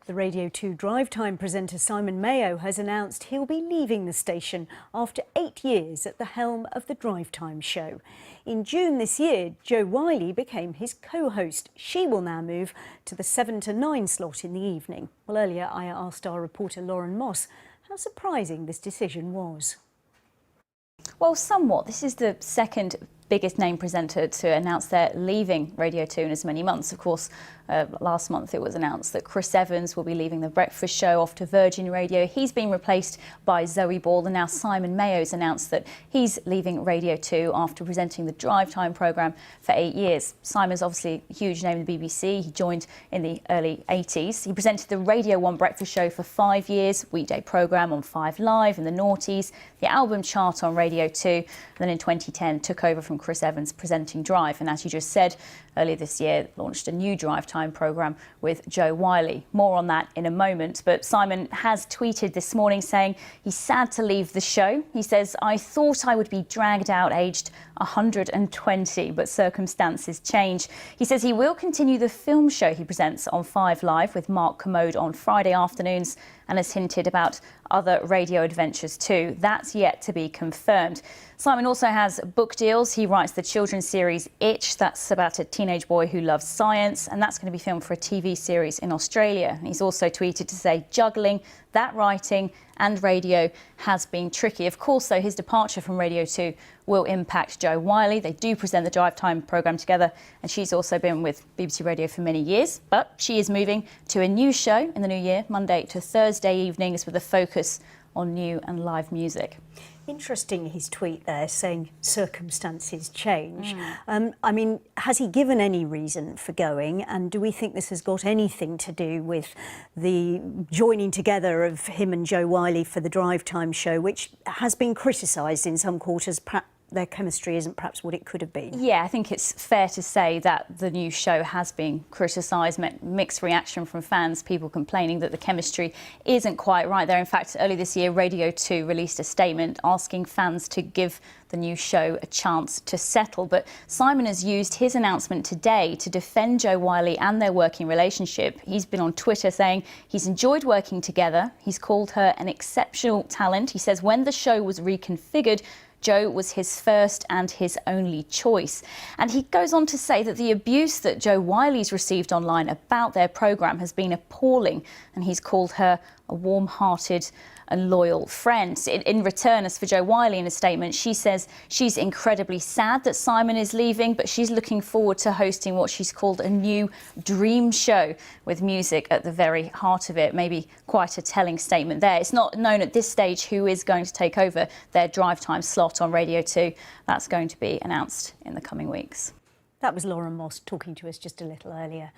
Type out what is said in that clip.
The Radio 2 Drivetime presenter Simon Mayo has announced he'll be leaving the station after 8 years at the helm of the Drivetime show. In June this year, Jo Whiley became his co-host. She will now move to the 7 to 9 slot in the evening. Well, earlier I asked our reporter Lauren Moss how surprising this decision was. Well, somewhat. This is the second biggest name presenter to announce they're leaving Radio 2 in as many months. Of course, last month it was announced that Chris Evans will be leaving the breakfast show off to Virgin Radio. He's been replaced by Zoe Ball, and now Simon Mayo's announced that he's leaving Radio 2 after presenting the Drivetime programme for 8 years. Simon's obviously a huge name in the BBC. He joined in the early 80s. He presented the Radio 1 breakfast show for 5 years, weekday programme on 5 Live in the noughties, the album chart on Radio 2, and then in 2010 took over from Chris Evans presenting Drive, and as you just said, earlier this year launched a new Drivetime programme with Jo Whiley. More on that in a moment, but Simon has tweeted this morning saying he's sad to leave the show. He says, "I thought I would be dragged out aged 120, but circumstances change." He says he will continue the film show he presents on 5 Live with Mark Commode on Friday afternoons, and has hinted about other radio adventures too. That's yet to be confirmed. Simon also has book deals. He writes the children's series Itch, that's about a teenage boy who loves science, and that's going to be filmed for a TV series in Australia. He's also tweeted to say juggling that writing and radio has been tricky. Of course, though, his departure from Radio 2 will impact Jo Whiley. They do present the Drivetime programme together, and she's also been with BBC Radio for many years, but she is moving to a new show in the new year, Monday to Thursday evenings, with a focus on new and live music. Interesting, his tweet there saying circumstances change. I mean, has he given any reason for going? And do we think this has got anything to do with the joining together of him and Jo Whiley for the Drivetime show, which has been criticised in some quarters? Their chemistry isn't perhaps what it could have been. Yeah, I think it's fair to say that the new show has been criticised, mixed reaction from fans, people complaining that the chemistry isn't quite right there. In fact, early this year, Radio 2 released a statement asking fans to give the new show a chance to settle. But Simon has used his announcement today to defend Jo Whiley and their working relationship. He's been on Twitter saying he's enjoyed working together. He's called her an exceptional talent. He says when the show was reconfigured, Jo was his first and his only choice. And he goes on to say that the abuse that Jo Whiley's received online about their programme has been appalling, and he's called her a warm-hearted and loyal friend. In return, as for Jo Whiley, in a statement, she says she's incredibly sad that Simon is leaving, but she's looking forward to hosting what she's called a new dream show with music at the very heart of it. Maybe quite a telling statement there. It's not known at this stage who is going to take over their Drivetime slot on Radio 2. That's going to be announced in the coming weeks. That was Lauren Moss talking to us just a little earlier.